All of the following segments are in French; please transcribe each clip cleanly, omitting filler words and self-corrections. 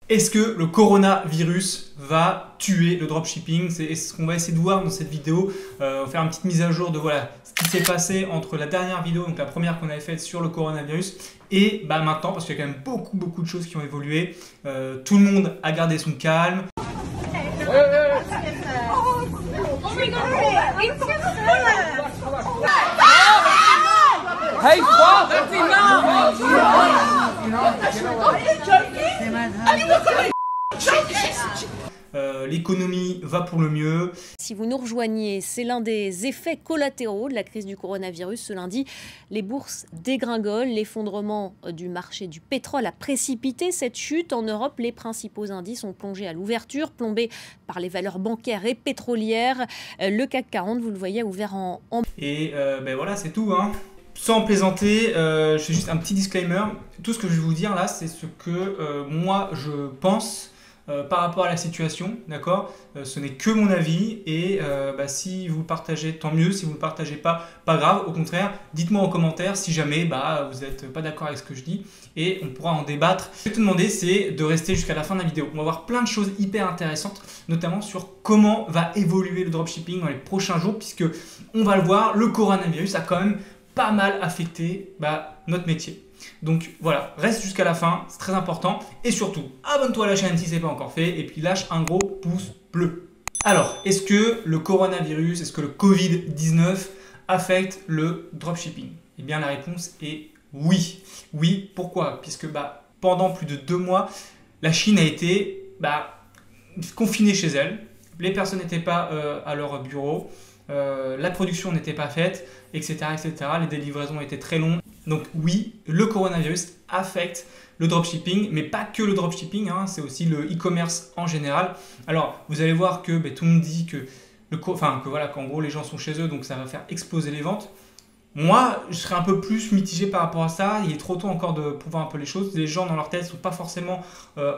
Est-ce que le coronavirus va tuer le dropshipping? C'est ce qu'on va essayer de voir dans cette vidéo. On va faire une petite mise à jour de voilà, ce qui s'est passé entre la dernière vidéo, donc la première qu'on avait faite sur le coronavirus, et maintenant, parce qu'il y a quand même beaucoup de choses qui ont évolué. Tout le monde a gardé son calme. Hey, stop! That's enough! L'économie va pour le mieux. Si vous nous rejoignez, c'est l'un des effets collatéraux de la crise du coronavirus. Ce lundi, les bourses dégringolent. L'effondrement du marché du pétrole a précipité cette chute. En Europe, les principaux indices ont plongé à l'ouverture, plombés par les valeurs bancaires et pétrolières. Le CAC 40, vous le voyez, a ouvert en... Et voilà, c'est tout, hein. Sans plaisanter, je fais juste un petit disclaimer. Tout ce que je vais vous dire là, c'est ce que moi je pense par rapport à la situation, d'accord? Ce n'est que mon avis et si vous le partagez, tant mieux. Si vous ne le partagez pas, pas grave. Au contraire, dites-moi en commentaire si jamais vous n'êtes pas d'accord avec ce que je dis et on pourra en débattre. Ce que je vais te demander, c'est de rester jusqu'à la fin de la vidéo. On va voir plein de choses hyper intéressantes, notamment sur comment va évoluer le dropshipping dans les prochains jours, puisque on va le voir, le coronavirus a quand même pas mal affecté notre métier. Donc voilà, reste jusqu'à la fin, c'est très important. Et surtout, abonne-toi à la chaîne si ce n'est pas encore fait. Et puis lâche un gros pouce bleu. Alors, est-ce que le coronavirus, est-ce que le Covid-19 affecte le dropshipping? Eh bien la réponse est oui. Oui, pourquoi? Puisque pendant plus de 2 mois, la Chine a été confinée chez elle. Les personnes n'étaient pas à leur bureau. La production n'était pas faite, etc., etc. Les délivraisons étaient très longues. Donc oui, le coronavirus affecte le dropshipping, mais pas que le dropshipping, hein, c'est aussi le e-commerce en général. Alors, vous allez voir que tout le monde dit qu'en gros les gens sont chez eux, donc ça va faire exploser les ventes. Moi, je serais un peu plus mitigé par rapport à ça. Il est trop tôt encore de pouvoir un peu les choses. Les gens dans leur tête ne sont pas forcément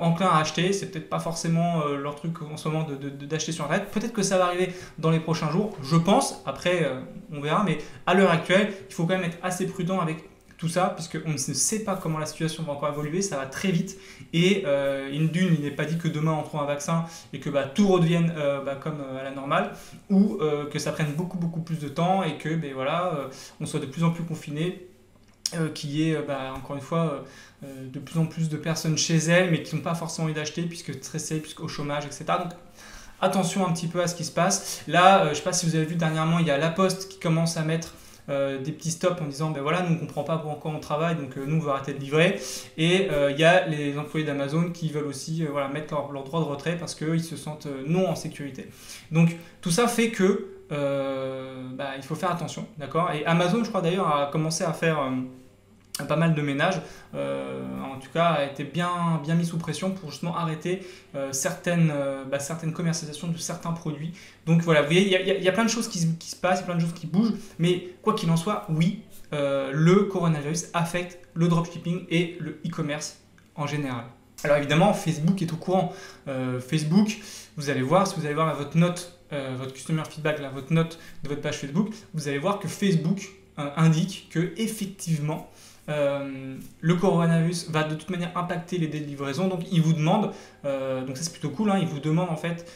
enclins à acheter. C'est peut-être pas forcément leur truc en ce moment d'acheter sur Internet. Peut-être que ça va arriver dans les prochains jours, je pense. Après, on verra. Mais à l'heure actuelle, il faut quand même être assez prudent avec tout ça, puisqu'on ne sait pas comment la situation va encore évoluer, ça va très vite. Et il n'est pas dit que demain on trouve un vaccin et que tout redevienne comme à la normale, ou que ça prenne beaucoup plus de temps et que on soit de plus en plus confinés, qu'il y ait encore une fois de plus en plus de personnes chez elles, mais qui n'ont pas forcément envie d'acheter, puisque stressées, puisqu'au chômage, etc. Donc attention un petit peu à ce qui se passe. Là, je ne sais pas si vous avez vu dernièrement, il y a La Poste qui commence à mettre des petits stops en disant nous on ne comprend pas pourquoi on travaille, donc nous on veut arrêter de livrer. Et il y a les employés d'Amazon qui veulent aussi mettre leur droit de retrait parce qu'ils se sentent non en sécurité. Donc tout ça fait que il faut faire attention, d'accord? Et Amazon, je crois d'ailleurs, a commencé à faire pas mal de ménages, en tout cas a été bien mis sous pression pour justement arrêter certaines commercialisations de certains produits. Donc voilà, vous voyez, il y a plein de choses qui se passent, plein de choses qui bougent, mais quoi qu'il en soit, oui, le coronavirus affecte le dropshipping et le e-commerce en général. Alors évidemment, Facebook est au courant. Facebook, vous allez voir, si vous allez voir votre note, votre customer feedback, votre note de votre page Facebook, vous allez voir que Facebook indique que effectivement le coronavirus va de toute manière impacter les délais de livraison, donc il vous demande, donc ça c'est plutôt cool, hein, il vous demande en fait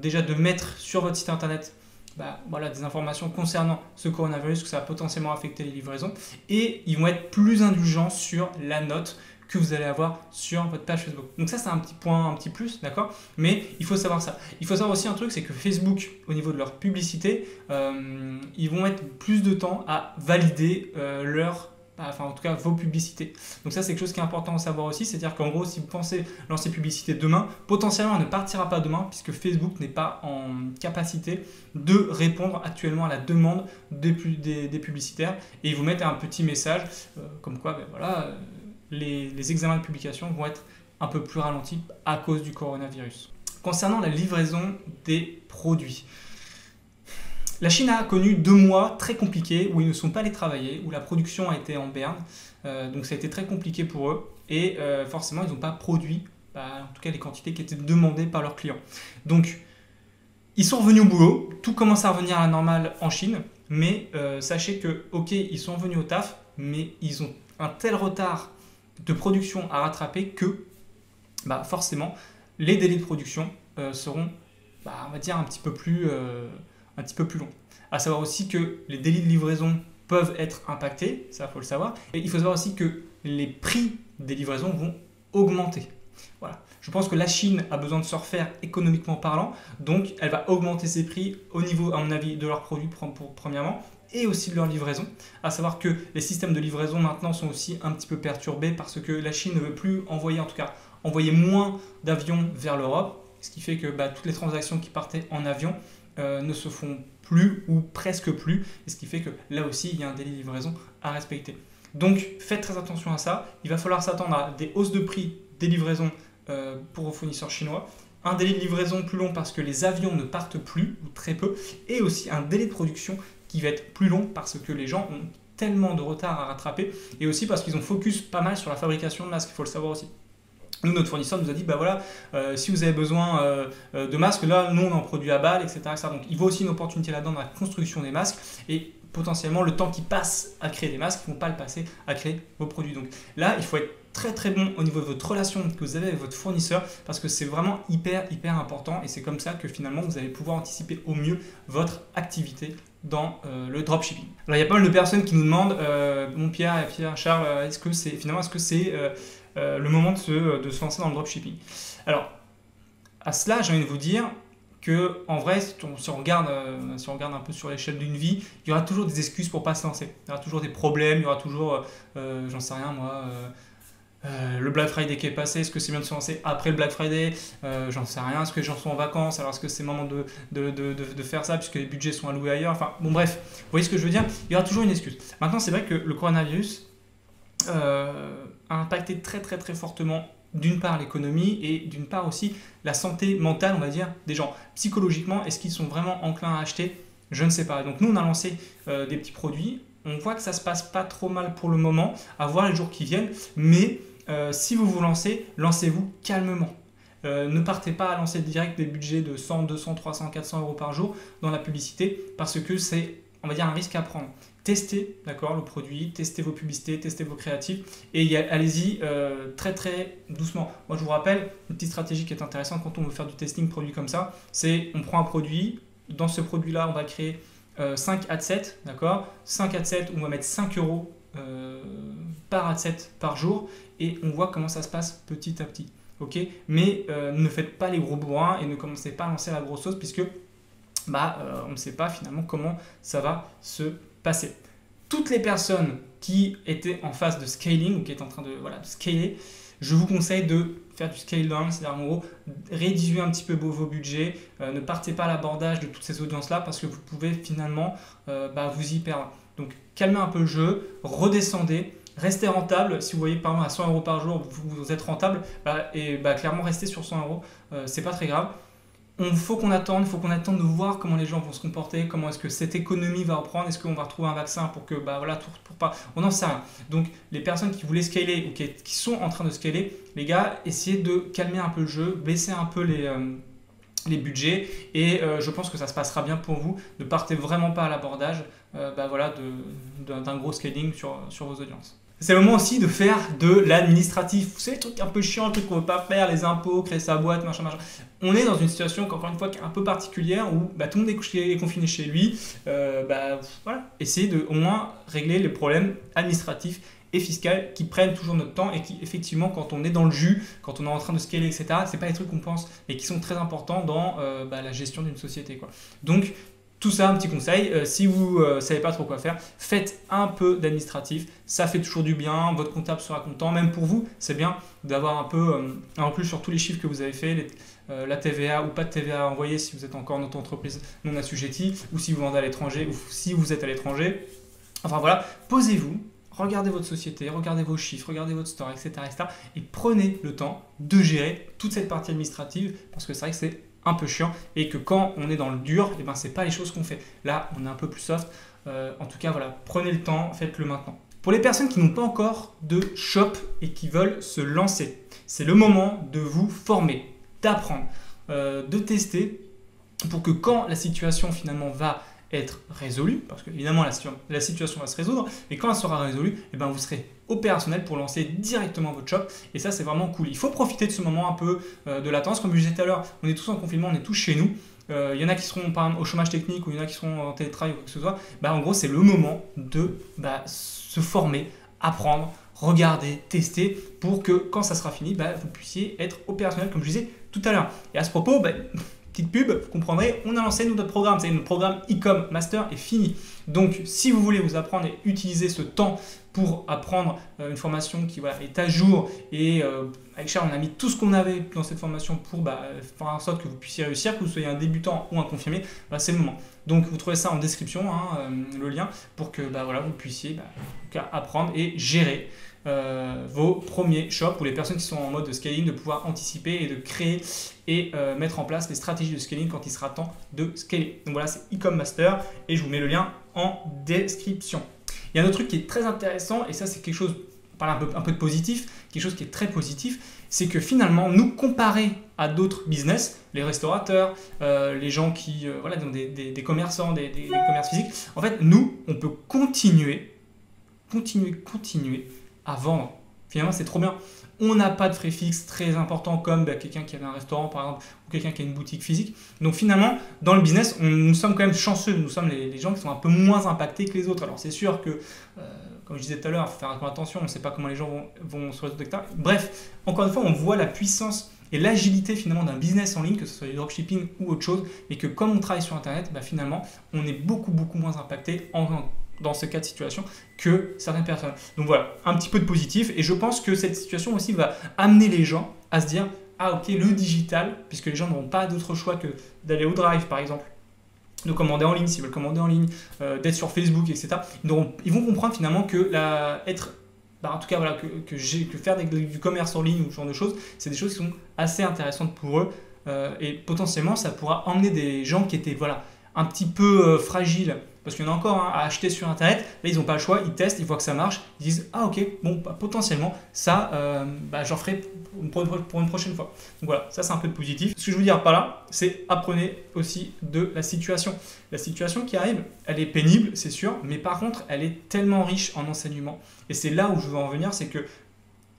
déjà de mettre sur votre site internet des informations concernant ce coronavirus, que ça va potentiellement affecter les livraisons, et ils vont être plus indulgents sur la note que vous allez avoir sur votre page Facebook. Donc ça c'est un petit point, un petit plus, d'accord? Mais il faut savoir ça. Il faut savoir aussi un truc, c'est que Facebook, au niveau de leur publicité, ils vont mettre plus de temps à valider en tout cas vos publicités. Donc ça c'est quelque chose qui est important à savoir aussi, c'est-à-dire qu'en gros si vous pensez lancer publicité demain, potentiellement elle ne partira pas demain puisque Facebook n'est pas en capacité de répondre actuellement à la demande des publicitaires, et ils vous mettent un petit message comme quoi les examens de publication vont être un peu plus ralentis à cause du coronavirus. Concernant la livraison des produits, la Chine a connu 2 mois très compliqués où ils ne sont pas allés travailler, où la production a été en berne, donc ça a été très compliqué pour eux, et forcément ils n'ont pas produit, en tout cas les quantités qui étaient demandées par leurs clients. Donc ils sont revenus au boulot, tout commence à revenir à la normale en Chine, mais sachez que ok, ils sont revenus au taf, mais ils ont un tel retard de production à rattraper que bah forcément, les délais de production seront, on va dire, un petit peu plus longs. À savoir aussi que les délais de livraison peuvent être impactés, ça faut le savoir. Et il faut savoir aussi que les prix des livraisons vont augmenter. Voilà. Je pense que la Chine a besoin de se refaire économiquement parlant, donc elle va augmenter ses prix au niveau, à mon avis, de leurs produits premièrement, et aussi de leur livraison. À savoir que les systèmes de livraison maintenant sont aussi un petit peu perturbés parce que la Chine ne veut plus envoyer, en tout cas, envoyer moins d'avions vers l'Europe, ce qui fait que toutes les transactions qui partaient en avion ne se font plus ou presque plus, et ce qui fait que là aussi il y a un délai de livraison à respecter. Donc faites très attention à ça, il va falloir s'attendre à des hausses de prix des livraisons pour vos fournisseurs chinois, un délai de livraison plus long parce que les avions ne partent plus ou très peu, et aussi un délai de production qui va être plus long parce que les gens ont tellement de retard à rattraper, et aussi parce qu'ils ont focus pas mal sur la fabrication de masques, il faut le savoir aussi. Nous, notre fournisseur nous a dit, si vous avez besoin de masques, là, nous, on en produit à balle, etc., etc. Donc, il vaut aussi une opportunité là-dedans dans la construction des masques, et potentiellement, le temps qu'ils passent à créer des masques, ils ne vont pas le passer à créer vos produits. Donc là, il faut être très très bon au niveau de votre relation que vous avez avec votre fournisseur, parce que c'est vraiment hyper important, et c'est comme ça que finalement, vous allez pouvoir anticiper au mieux votre activité dans le dropshipping. Alors, il y a pas mal de personnes qui nous demandent, mon Pierre, Charles, est-ce que c'est le moment de se lancer dans le dropshipping? Alors, à cela, j'ai envie de vous dire que, en vrai, si on regarde un peu sur l'échelle d'une vie, il y aura toujours des excuses pour ne pas se lancer. Il y aura toujours des problèmes, il y aura toujours, j'en sais rien moi, le Black Friday qui est passé, est-ce que c'est bien de se lancer après le Black Friday? J'en sais rien, est-ce que les gens sont en vacances? Alors est-ce que c'est le moment de faire ça puisque les budgets sont alloués ailleurs? Enfin, bon bref, vous voyez ce que je veux dire? Il y aura toujours une excuse. Maintenant, c'est vrai que le coronavirus a impacté très fortement d'une part l'économie et d'une part aussi la santé mentale, on va dire, des gens. Psychologiquement, est-ce qu'ils sont vraiment enclins à acheter? Je ne sais pas. Donc nous, on a lancé des petits produits. On voit que ça se passe pas trop mal pour le moment, à voir les jours qui viennent, mais si vous vous lancez, lancez-vous calmement. Ne partez pas à lancer direct des budgets de 100, 200, 300, 400 euros par jour dans la publicité, parce que c'est, on va dire, un risque à prendre. Testez, d'accord, le produit, testez vos publicités, testez vos créatifs, et allez-y très doucement. Moi, je vous rappelle, une petite stratégie qui est intéressante quand on veut faire du testing produit comme ça, c'est on prend un produit, dans ce produit-là, on va créer 5 adsets, d'accord, 5 adsets où on va mettre 5 euros par adset par jour, et on voit comment ça se passe petit à petit. Ok, mais ne faites pas les gros bourrins et ne commencez pas à lancer la grosse sauce, puisque on ne sait pas finalement comment ça va se passer. Toutes les personnes qui étaient en phase de scaling ou qui étaient en train de scaler, je vous conseille de faire du scale down, c'est-à-dire en gros réduire un petit peu vos budgets, ne partez pas à l'abordage de toutes ces audiences-là parce que vous pouvez finalement vous y perdre. Donc calmez un peu le jeu, redescendez, restez rentable. Si vous voyez par exemple à 100 euros par jour, vous êtes rentable, clairement restez sur 100 euros, c'est pas très grave. Il faut qu'on attende de voir comment les gens vont se comporter, comment est-ce que cette économie va reprendre, est-ce qu'on va retrouver un vaccin pour que, pour pas, on n'en sait rien. Donc, les personnes qui voulaient scaler ou qui sont en train de scaler, les gars, essayez de calmer un peu le jeu, baisser un peu les budgets, et je pense que ça se passera bien pour vous. Ne partez vraiment pas à l'abordage d'un gros scaling sur vos audiences. C'est le moment aussi de faire de l'administratif. Vous savez, les trucs un peu chiants, les trucs qu'on ne veut pas faire, les impôts, créer sa boîte, machin. On est dans une situation, encore une fois, qui est un peu particulière où tout le monde est confiné chez lui. Essayez de au moins régler les problèmes administratifs et fiscaux qui prennent toujours notre temps et qui, effectivement, quand on est dans le jus, quand on est en train de scaler, etc., c'est pas les trucs qu'on pense, mais qui sont très importants dans la gestion d'une société, quoi. Donc, tout ça, un petit conseil, si vous ne savez pas trop quoi faire, faites un peu d'administratif, ça fait toujours du bien, votre comptable sera content, même pour vous, c'est bien d'avoir un peu, en plus sur tous les chiffres que vous avez fait, la TVA ou pas de TVA à envoyer si vous êtes encore en auto-entreprise non assujettie, ou si vous vendez à l'étranger, ou si vous êtes à l'étranger. Enfin voilà, posez-vous, regardez votre société, regardez vos chiffres, regardez votre store, etc. et prenez le temps de gérer toute cette partie administrative, parce que c'est vrai que c'est un peu chiant et que quand on est dans le dur, c'est pas les choses qu'on fait. Là, on est un peu plus soft. En tout cas, voilà, prenez le temps, faites-le maintenant. Pour les personnes qui n'ont pas encore de shop et qui veulent se lancer, c'est le moment de vous former, d'apprendre, de tester pour que quand la situation finalement va être résolue, parce que évidemment la situation va se résoudre, et quand elle sera résolue, eh ben, vous serez opérationnel pour lancer directement votre shop, et ça c'est vraiment cool. Il faut profiter de ce moment un peu de latence, comme je disais tout à l'heure, on est tous en confinement, on est tous chez nous, il y en a qui seront par exemple au chômage technique, ou il y en a qui seront en télétravail ou quoi que ce soit, en gros c'est le moment de se former, apprendre, regarder, tester, pour que quand ça sera fini, vous puissiez être opérationnel comme je disais tout à l'heure. Et à ce propos, petite pub, vous comprendrez, on a lancé notre programme, c'est notre programme e-com master est fini. Donc si vous voulez vous apprendre et utiliser ce temps pour apprendre une formation qui est à jour, et avec Charles on a mis tout ce qu'on avait dans cette formation pour faire en sorte que vous puissiez réussir, que vous soyez un débutant ou un confirmé, c'est le moment. Donc vous trouvez ça en description, le lien, pour que vous puissiez apprendre et gérer vos premiers shops, ou les personnes qui sont en mode de scaling, de pouvoir anticiper et de créer et mettre en place les stratégies de scaling quand il sera temps de scaler. Donc voilà, c'est e-com master, et je vous mets le lien en description. Il y a un autre truc qui est très intéressant, et ça c'est quelque chose, on parle un peu de positif, quelque chose qui est très positif, c'est que finalement nous comparer à d'autres business, les restaurateurs, les gens qui ont des commerçants, des commerces physiques, en fait nous on peut continuer à vendre. Finalement c'est trop bien. On n'a pas de frais fixes très importants comme quelqu'un qui avait un restaurant par exemple, ou quelqu'un qui a une boutique physique. Donc finalement, dans le business, nous sommes quand même chanceux. Nous sommes les gens qui sont un peu moins impactés que les autres. Alors c'est sûr que, comme je disais tout à l'heure, il faut faire attention, on ne sait pas comment les gens vont se résoudre, etc. Bref, encore une fois, on voit la puissance et l'agilité finalement d'un business en ligne, que ce soit du dropshipping ou autre chose, et que comme on travaille sur Internet, finalement, on est beaucoup moins impacté dans ce cas de situation que certaines personnes. Donc voilà, un petit peu de positif, et je pense que cette situation aussi va amener les gens à se dire ah ok, le digital, puisque les gens n'auront pas d'autre choix que d'aller au Drive par exemple, de commander en ligne s'ils veulent commander en ligne, d'être sur Facebook, etc. Ils vont comprendre finalement que que faire du commerce en ligne ou ce genre de choses, c'est des choses qui sont assez intéressantes pour eux, et potentiellement ça pourra emmener des gens qui étaient un petit peu fragiles, parce qu'il y en a encore à acheter sur Internet. Là, ils n'ont pas le choix, ils testent, ils voient que ça marche, ils disent ah ok, bon, potentiellement, ça, j'en ferai pour une prochaine fois. Donc voilà, ça c'est un peu de positif. Ce que je veux dire par là, c'est apprenez aussi de la situation. La situation qui arrive, elle est pénible, c'est sûr, mais par contre, elle est tellement riche en enseignement. Et c'est là où je veux en venir, c'est que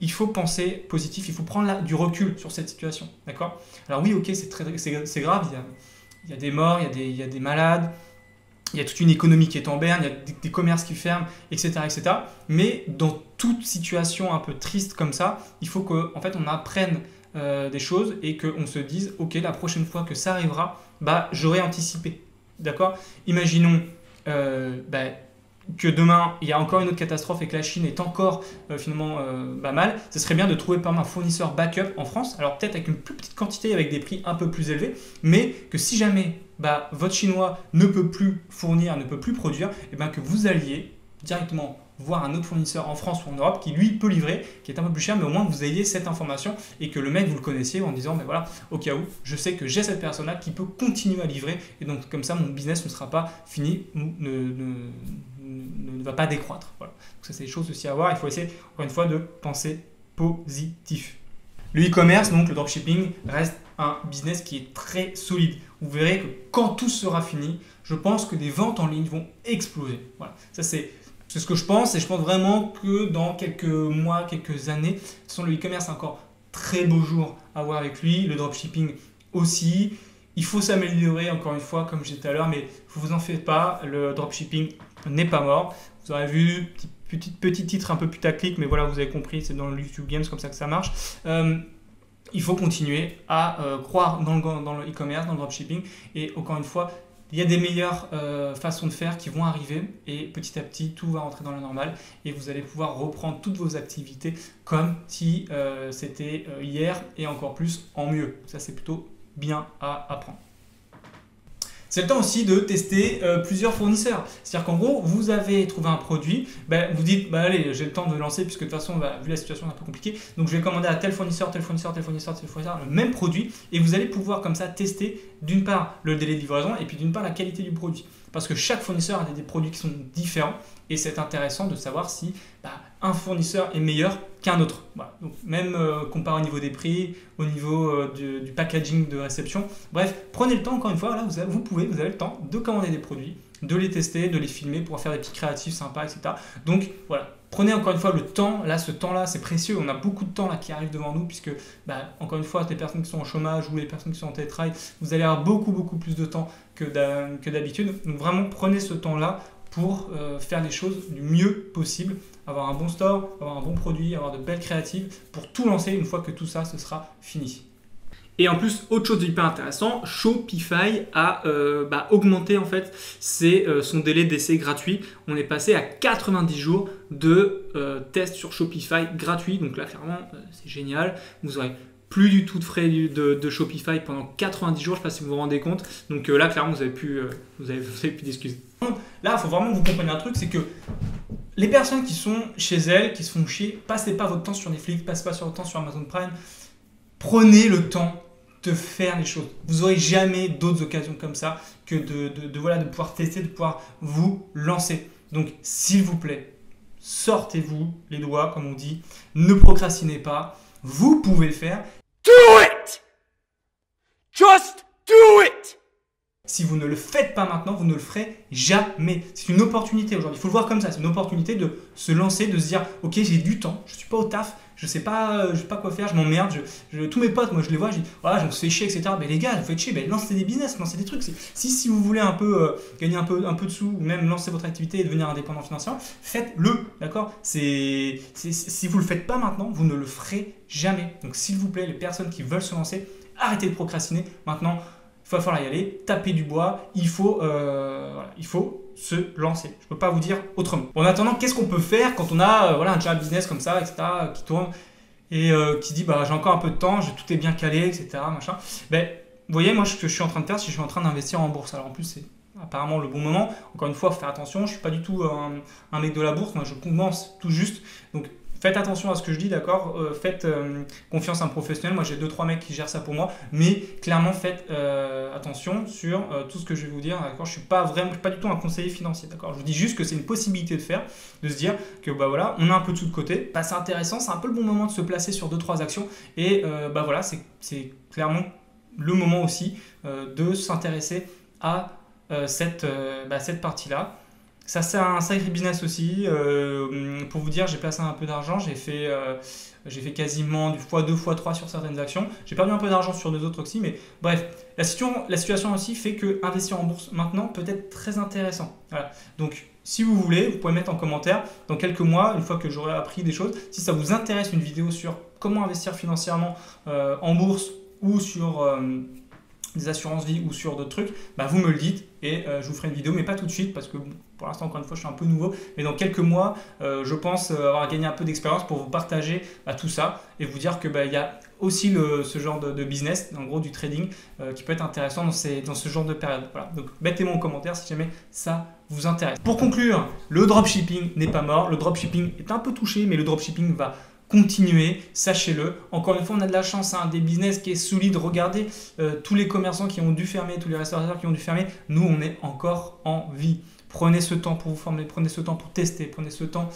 il faut penser positif, il faut prendre du recul sur cette situation, d'accord? Alors oui, ok, c'est grave, il y a des morts, il y a des malades, il y a toute une économie qui est en berne, il y a des commerces qui ferment, etc., etc. Mais dans toute situation un peu triste comme ça, il faut qu'en fait on apprenne des choses, et qu'on se dise ok, la prochaine fois que ça arrivera, j'aurai anticipé, d'accord? Imaginons que demain il y a encore une autre catastrophe et que la Chine est encore mal. Ce serait bien de trouver par exemple un fournisseur backup en France, alors peut-être avec une plus petite quantité, avec des prix un peu plus élevés, mais que si jamais votre chinois ne peut plus fournir, ne peut plus produire, et que vous alliez directement voir un autre fournisseur en France ou en Europe qui lui peut livrer, qui est un peu plus cher, mais au moins que vous ayez cette information, et que le mec vous le connaissiez en disant au cas où, je sais que j'ai cette personne là qui peut continuer à livrer, et donc comme ça mon business ne sera pas fini, ne va pas décroître. Voilà. Donc ça c'est des choses aussi à voir, il faut essayer encore une fois de penser positif. Le e-commerce, donc le dropshipping, reste un business qui est très solide. Vous verrez que quand tout sera fini, je pense que les ventes en ligne vont exploser. Voilà. Ça c'est ce que je pense, et je pense vraiment que dans quelques mois, quelques années, de toute façon, le e-commerce a encore très beau jour à voir avec lui, le dropshipping aussi. Il faut s'améliorer encore une fois, comme je disais tout à l'heure, mais vous en faites pas, le dropshipping n'est pas mort. Vous aurez vu, petit titre un peu putaclic, mais voilà, vous avez compris, c'est dans le YouTube Games, comme ça que ça marche. Il faut continuer à croire dans le e-commerce, dans le dropshipping, et encore une fois, il y a des meilleures façons de faire qui vont arriver, et petit à petit tout va rentrer dans la normale, et vous allez pouvoir reprendre toutes vos activités comme si c'était hier, et encore plus en mieux. Ça c'est plutôt bien à apprendre. C'est le temps aussi de tester plusieurs fournisseurs. C'est-à-dire qu'en gros, vous avez trouvé un produit, vous dites, allez, j'ai le temps de le lancer, puisque de toute façon, vu la situation est un peu compliquée, donc je vais commander à tel fournisseur, le même produit, et vous allez pouvoir comme ça tester d'une part le délai de livraison, et puis d'une part la qualité du produit. Parce que chaque fournisseur a des produits qui sont différents, et c'est intéressant de savoir si un fournisseur est meilleur qu'un autre. Voilà. Donc même comparé au niveau des prix, au niveau du packaging de réception. Bref, prenez le temps, encore une fois, là, vous avez le temps de commander des produits de les tester, de les filmer pour faire des petits créatifs sympas, etc. Donc voilà, prenez encore une fois le temps, là ce temps-là c'est précieux, on a beaucoup de temps là qui arrive devant nous puisque encore une fois les personnes qui sont en chômage ou les personnes qui sont en télétravail, vous allez avoir beaucoup plus de temps que d'habitude. Donc vraiment prenez ce temps-là pour faire les choses du mieux possible, avoir un bon store, avoir un bon produit, avoir de belles créatives pour tout lancer une fois que tout ça ce sera fini. Et en plus, autre chose hyper intéressant, Shopify a augmenté en fait son délai d'essai gratuit. On est passé à 90 jours de test sur Shopify gratuit. Donc là, clairement, c'est génial. Vous aurez plus du tout de frais de Shopify pendant 90 jours. Je ne sais pas si vous vous rendez compte. Donc là, clairement, vous avez plus d'excuses. Là, il faut vraiment que vous compreniez un truc, c'est que les personnes qui sont chez elles, qui se font chier, passez pas votre temps sur Netflix, passez pas votre temps sur Amazon Prime. Prenez le temps de faire les choses. Vous n'aurez jamais d'autres occasions comme ça que de pouvoir tester, de pouvoir vous lancer. Donc, s'il vous plaît, sortez-vous les doigts, comme on dit. Ne procrastinez pas. Vous pouvez le faire. Do it! Just do it! Si vous ne le faites pas maintenant, vous ne le ferez jamais. C'est une opportunité aujourd'hui. Il faut le voir comme ça. C'est une opportunité de se lancer, de se dire « Ok, j'ai du temps, je ne suis pas au taf, je ne sais pas quoi faire, je m'emmerde. Tous mes potes, moi je les vois, je dis voilà, je me fais chier, etc. » Mais les gars, vous faites chier, lancez des business, lancez des trucs. Si vous voulez un peu gagner un peu de sous, ou même lancer votre activité et devenir indépendant financièrement, faites-le, d'accord. Si vous ne le faites pas maintenant, vous ne le ferez jamais. Donc s'il vous plaît, les personnes qui veulent se lancer, arrêtez de procrastiner. Maintenant, il va falloir y aller, taper du bois, il faut se lancer. Je ne peux pas vous dire autrement. En attendant, qu'est-ce qu'on peut faire quand on a un déjà business comme ça, etc., qui tourne et qui dit j'ai encore un peu de temps, tout est bien calé, etc. Machin. Vous voyez, moi, ce que je suis en train de faire, c'est que je suis en train d'investir en bourse. Alors en plus, c'est apparemment le bon moment. Encore une fois, il faut faire attention. Je ne suis pas du tout un mec de la bourse. Moi, je commence tout juste. Donc, faites attention à ce que je dis, d'accord. Faites confiance à un professionnel. Moi, j'ai 2-3 mecs qui gèrent ça pour moi. Mais clairement, faites attention sur tout ce que je vais vous dire, d'accord. Je ne suis pas du tout un conseiller financier, d'accord. Je vous dis juste que c'est une possibilité de faire, de se dire que voilà, on a un peu de sous de côté. C'est intéressant, c'est un peu le bon moment de se placer sur 2-3 actions. Et voilà, c'est clairement le moment aussi de s'intéresser à cette partie-là. Ça, c'est un sacré business aussi. Pour vous dire, j'ai placé un peu d'argent. J'ai fait quasiment du x2, x3 sur certaines actions. J'ai perdu un peu d'argent sur deux autres aussi. Mais bref, la situation aussi fait que investir en bourse maintenant peut être très intéressant. Voilà. Donc, si vous voulez, vous pouvez mettre en commentaire dans quelques mois, une fois que j'aurai appris des choses, si ça vous intéresse une vidéo sur comment investir financièrement en bourse ou sur des assurances vie ou sur d'autres trucs, vous me le dites et je vous ferai une vidéo, mais pas tout de suite parce que pour l'instant, encore une fois, je suis un peu nouveau, mais dans quelques mois, je pense avoir gagné un peu d'expérience pour vous partager tout ça et vous dire que y a aussi ce genre de business, en gros du trading, qui peut être intéressant dans ce genre de période. Voilà. Donc mettez-moi en commentaire si jamais ça vous intéresse. Pour conclure, le dropshipping n'est pas mort, le dropshipping est un peu touché, mais le dropshipping va continuer, sachez-le. Encore une fois, on a de la chance, des business qui est solide. Regardez tous les commerçants qui ont dû fermer, tous les restaurateurs qui ont dû fermer. Nous, on est encore en vie. Prenez ce temps pour vous former, prenez ce temps pour tester, prenez ce temps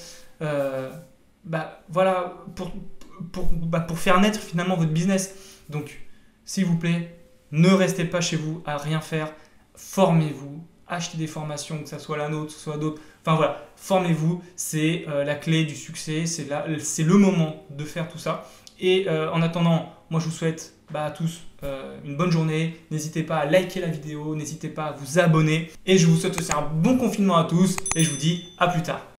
voilà, pour faire naître finalement votre business. Donc, s'il vous plaît, ne restez pas chez vous à rien faire. Formez-vous, achetez des formations, que ce soit la nôtre, que ce soit d'autres. Enfin voilà, formez-vous, c'est la clé du succès, c'est le moment de faire tout ça. Et en attendant, moi je vous souhaite à tous une bonne journée. N'hésitez pas à liker la vidéo, n'hésitez pas à vous abonner. Et je vous souhaite aussi un bon confinement à tous et je vous dis à plus tard.